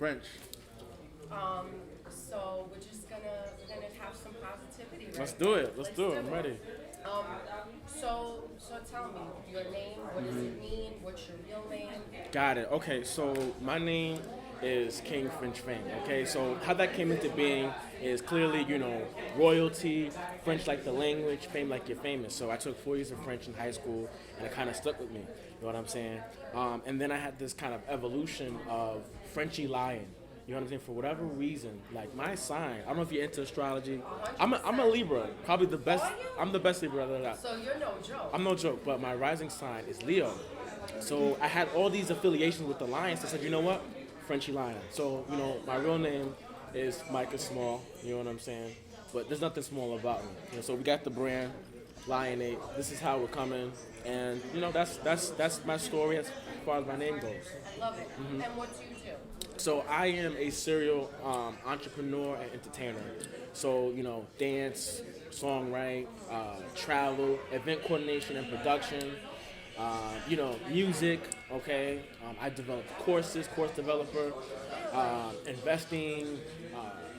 French. So we're gonna have some positivity right Let's do now. it. Let's do it. I'm ready. Um, so tell me your name. What does it mean? What's your real name? Got it. Okay, so my name is King French Fame. Okay, so how that came into being is clearly, royalty, French like the language, fame like you're famous. So I took 4 years of French in high school, and it kind of stuck with me. You know what I'm saying? And then I had this kind of evolution of Frenchy lion. You know what I'm saying? For whatever reason, like my sign, I don't know if you're into astrology. I'm a Libra, probably the best. Are you? I'm the best Libra that I got. So you're no joke. I'm no joke, but my rising sign is Leo. So I had all these affiliations with the lions. I said, you know what? Frenchy lion. So, my real name is Micah Small. You know what I'm saying? But there's nothing small about me. So we got the brand, Lionate. This is how we're coming. And, that's my story as far as my name goes. Love it. And what do you do? So I am a serial entrepreneur and entertainer. So, dance, songwrite, travel, event coordination and production, music, okay? I develop courses, course developer, investing,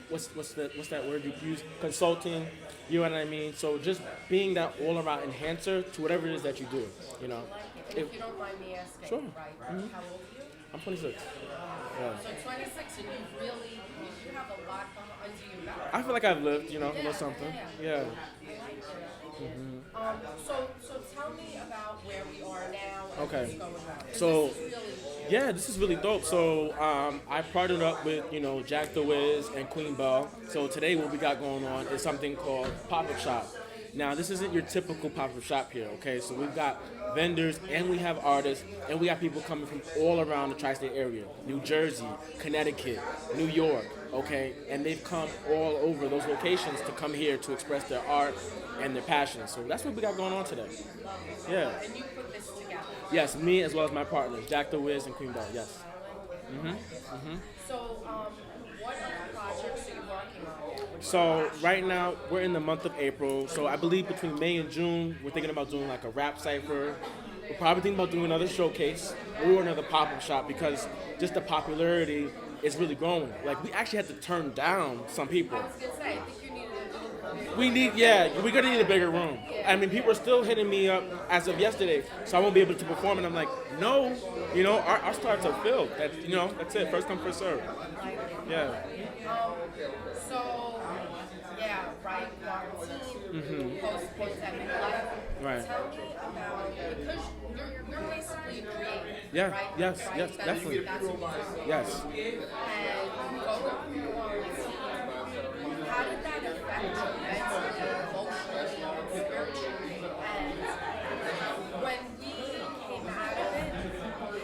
what's that word you use? Consulting, you know what I mean? So just being that all-around enhancer to whatever it is that you do, I like it. And if you don't mind me asking, Sure. right? How old are you? I'm 26. Yeah. So 26, and you have a lot under your belt. I feel like I've lived, a little something. Yeah. So tell me about where we are now. And Okay. what's going on. So, This is really yeah, this is really dope. So I partnered up with, Jack the Wiz and Queen Bell. So today what we got going on is something called Pop-Up Shop. Now, this isn't your typical pop-up shop here, okay? So we've got vendors and we have artists and we got people coming from all around the tri-state area. New Jersey, Connecticut, New York, okay? And they've come all over those locations to come here to express their art and their passion. So that's what we got going on today. Yeah. and you put this together. Yes, me as well as my partners, Jack the Wiz and Queen Bell, yes. So what other projects are you working on? So right now we're in the month of April. So I believe between May and June we're thinking about doing like a rap cipher. We're probably thinking about doing another showcase or another pop-up shop because just the popularity is really growing. Like we actually had to turn down some people. I was gonna say, I think you needed a little. We're gonna need a bigger room. I mean, people are still hitting me up as of yesterday, so I won't be able to perform. And I'm like, no, our starts are filled. That's it. First come, first serve. Yeah. So yeah, right. Quarantine, post-pandemic life. Right. Tell me about because you're basically a creator. Yeah. Right? Yes. Right? Yes. That's, Definitely. That's what you do. Yes. And going through quarantine, how did that affect you mentally, emotionally, spiritually? And when we came out of it,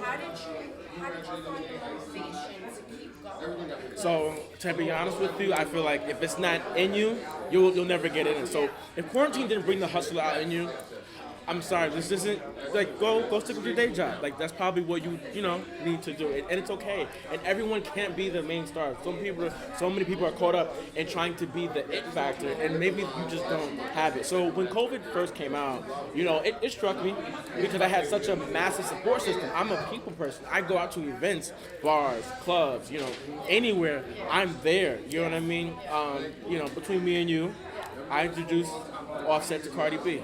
how did you find the motivation to keep going? So to be honest with you, I feel like if it's not in you, you'll never get it in. So if quarantine didn't bring the hustle out in you, I'm sorry, this isn't like go stick with your day job. Like that's probably what you need to do, and it's okay. And everyone can't be the main star. So many people are caught up in trying to be the it factor, and maybe you just don't have it. So when COVID first came out, it struck me because I had such a massive support system. I'm a people person. I go out to events, bars, clubs, anywhere. I'm there. You know what I mean? Between me and you, I introduced Offset to Cardi B.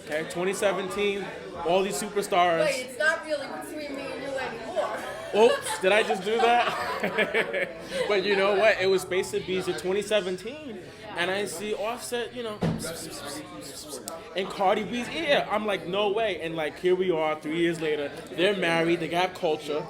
Okay, 2017, all these superstars. Wait, it's not really between me and you anymore. Oops, did I just do that? But you know what? It was Space to Beats in 2017, and I see Offset, and Cardi B's ear. I'm like, no way. And like, here we are, 3 years later. They're married. They got culture,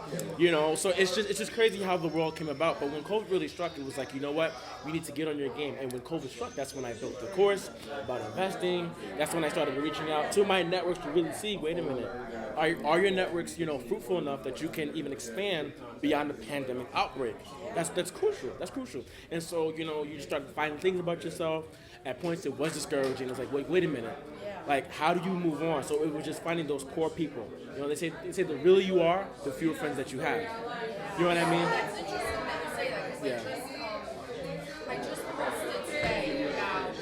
So it's just crazy how the world came about. But when COVID really struck, it was like, you know what? We need to get on your game. And when COVID struck, that's when I built the course about investing. That's when I started reaching out to my networks to really see, wait a minute, are your networks, fruitful enough that you can even expand beyond the pandemic outbreak? That's crucial. That's crucial. And so, you just start finding things about yourself. At points, it was discouraging. It's like, wait a minute. Like, how do you move on? So it was just finding those core people. They say the realer you are, the fewer friends that you have. You know what I mean? That's interesting that you say that because I just posted today about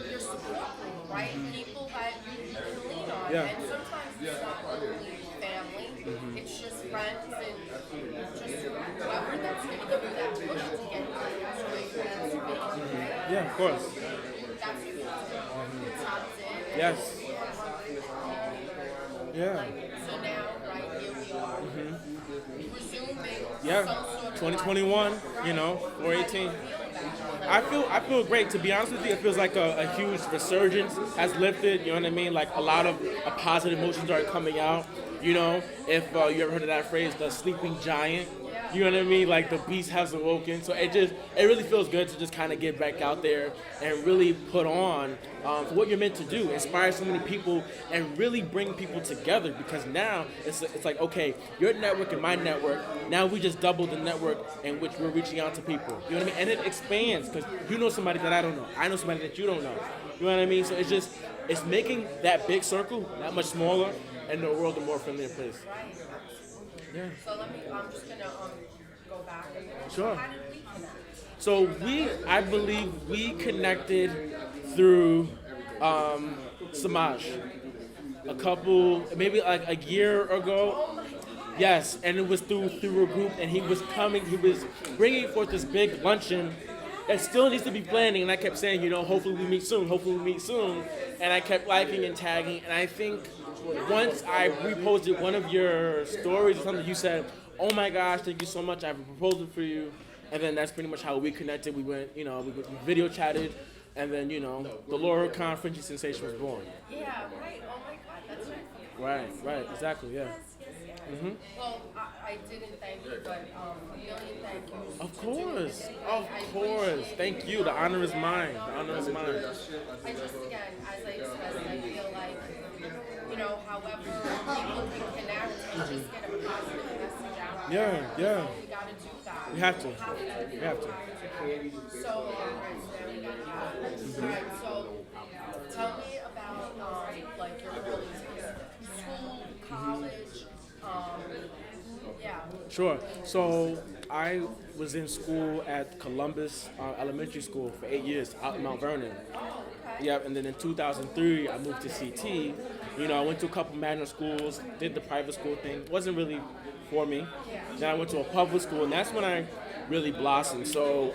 your support group, right? People that you can lean on, Yeah. and sometimes it's not really family; it's just friends isn't just whoever that's going to give you that push to get you where you need to be, right? Yeah, of course. That's what you tapped in. Yes. Yeah. So now, right, here we are, resuming Yeah. some sort of 2021, you know, 418. I feel great. To be honest with you, it feels like a huge resurgence has lifted. You know what I mean? Like a lot of positive emotions are coming out. You know, if you ever heard of that phrase, the sleeping giant. You know what I mean? Like the beast has awoken. So it really feels good to just kind of get back out there and really put on for what you're meant to do, inspire so many people, and really bring people together. Because now it's like, okay, your network and my network. Now we just double the network in which we're reaching out to people. You know what I mean? And it expands because you know somebody that I don't know. I know somebody that you don't know. You know what I mean? So it's making that big circle that much smaller, and the world a more friendlier place. Right. Yeah. So I'm just gonna go back a minute. Sure. How did we connect? So I believe we connected through Samaj. A couple, maybe like a year ago. Yes, and it was through a group, and he was bringing forth this big luncheon that still needs to be planning, and I kept saying, you know, hopefully we meet soon, and I kept liking and tagging, and I think once I reposted one of your stories or something, you said, oh my gosh, thank you so much, I have a proposal for you. And then that's pretty much how we connected. We went, you know, we video chatted, and then, you know, the Laura Khan Frenchy sensation was born. Yeah, right. Oh my God, that's right. Right, exactly, yeah. Well, I didn't thank you, but a million thank yous. Of course. Thank you. The honor is mine. I just, again, as I expressed, I feel like, you know, however people can connect and just get a positive message out. Yeah. We gotta do that. We have to. So, there we got that. Alright, so tell me about like your early days. School, college, yeah. Sure. So I was in school at Columbus Elementary School for 8 years out in Mount Vernon. Yep, and then in 2003, I moved to CT. You know, I went to a couple magnet schools, did the private school thing. Wasn't really for me. Then I went to a public school, and that's when I really blossomed. So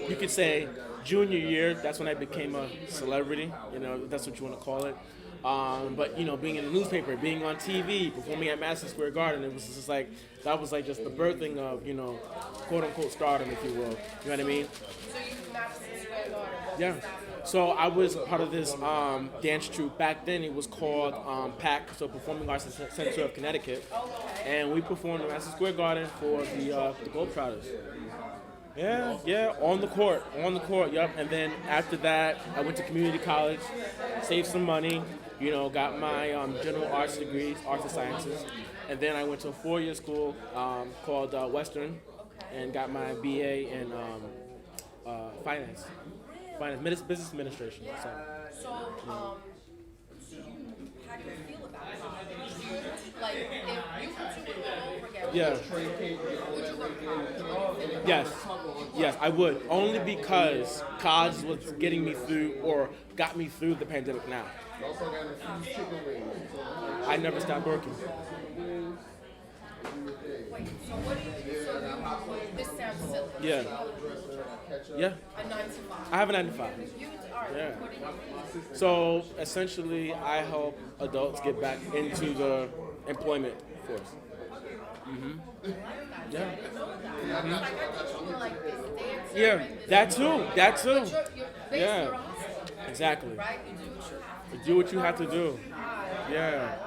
you could say junior year, that's when I became a celebrity. You know, if that's what you want to call it. But you know, being in the newspaper, being on TV, performing at Madison Square Garden, it was just like that was like just the birthing of, you know, quote unquote stardom, if you will. You know what I mean? So you Madison Square Garden. Yeah. So I was part of this dance troupe. Back then it was called PAC, so Performing Arts Center of Connecticut. And we performed at Madison Square Garden for the Globetrotters. Yeah, on the court, yep. And then after that, I went to community college, saved some money, you know, got my general arts degree, arts and sciences. And then I went to a 4-year school called Western and got my BA in finance, business administration. So, how do you feel about college? Like, if you could do it all over again, Yeah. would you work college? Yes, I would. Only because college was getting me through, or got me through the pandemic now. I never stopped working. Wait, so what do you, this sounds silly. Yeah. Yeah. A 9 to 5. I have a 9 to 5. Alright, Yeah. what do you do? So essentially, I help adults get back into the employment force. Yeah. Like, I thought you were like this dancer. Yeah, that too. But you're basically Yeah. a hustler, Exactly. right? You do what you have to do. Do what you have to do. Yeah.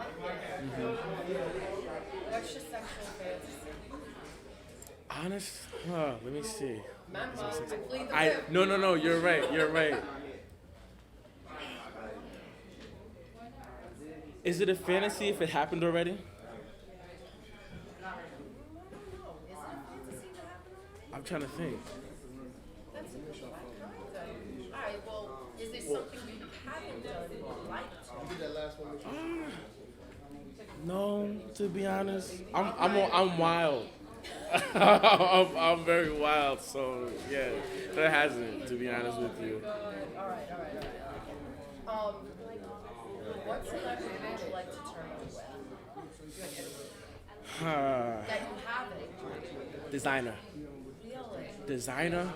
What's your sexual fantasy? Honest? Let me see. Memo, I plead the fifth. No. You're right. Is it a fantasy if it happened already? Is it a fantasy to happen already? I'm trying to think. That's a good one. Alright, well, is there something you haven't done you would like to? No, to be honest, I'm wild. I'm very wild, so yeah, that hasn't, to be honest with you. Alright. What celebrity would you like to turn up with? That you Designer. Really? Designer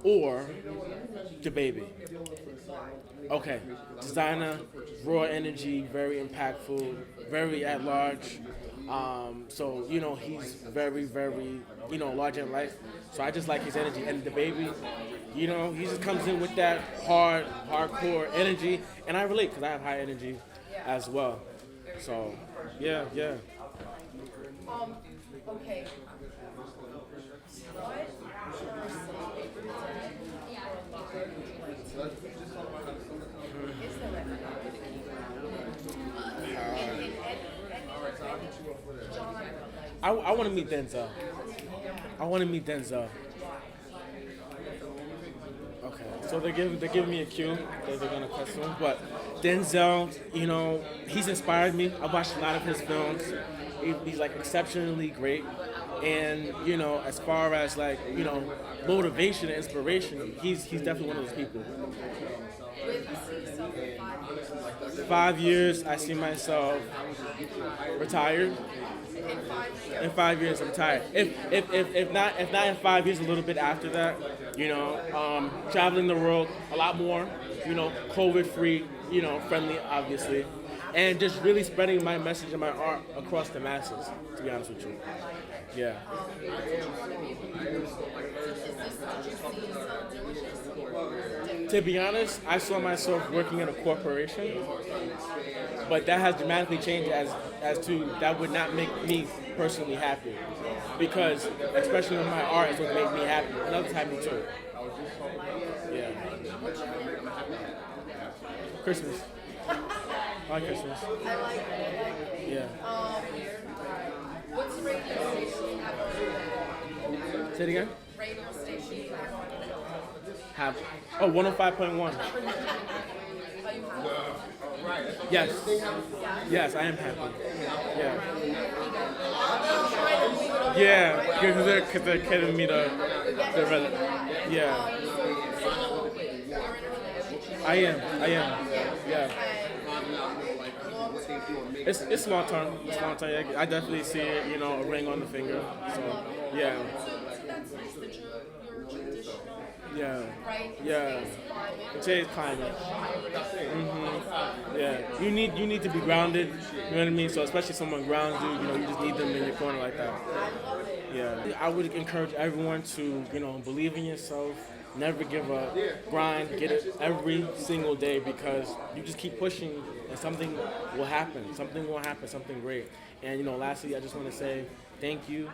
or the baby. Okay, designer, raw energy, very impactful, very at large. So he's very, very large in life. So I just like his energy. And the baby, he just comes in with that hardcore energy, and I relate because I have high energy as well. So yeah, yeah. Okay. What are some is there in any genre? I want to meet Denzel. I want to meet Denzel. Okay, so they're giving me a cue that they're gonna cut soon. But Denzel, he's inspired me. I've watched a lot of his films. He's like exceptionally great, and as far as like motivation and inspiration, he's definitely one of those people. Where do you see yourself in 5 years? 5 years, I see myself retired. In 5 years? In 5 years, I'm retired. If not in 5 years, a little bit after that, traveling the world a lot more, COVID free, friendly, obviously, and just really spreading my message and my art across the masses. To be honest with you, yeah. To be honest, I saw myself working in a corporation, but that has dramatically changed as to that would not make me personally happy, because especially when my art is what makes me happy, and others happy too. Yeah. Christmas. I like Christmas. I like it. Yeah. What's the radio station you have on your Say it again. radio station you have on Have 105.1. Are you cool? Yes. Yes, I am happy. Yeah. Yeah, because they're giving me the yeah. I am. Yeah. It's long term. It's long term. I definitely see it. A ring on the finger. So yeah. So that's nice that you're traditional, Yeah. right? Yeah. Today's climate. Yeah. You need to be grounded. You know what I mean? So especially someone grounds you, you just need them in your corner like that. Yeah. I would encourage everyone to, believe in yourself. Never give up. Grind. Get it every single day, because you just keep pushing and something will happen. Something will happen. Something great. And lastly, I just want to say thank you.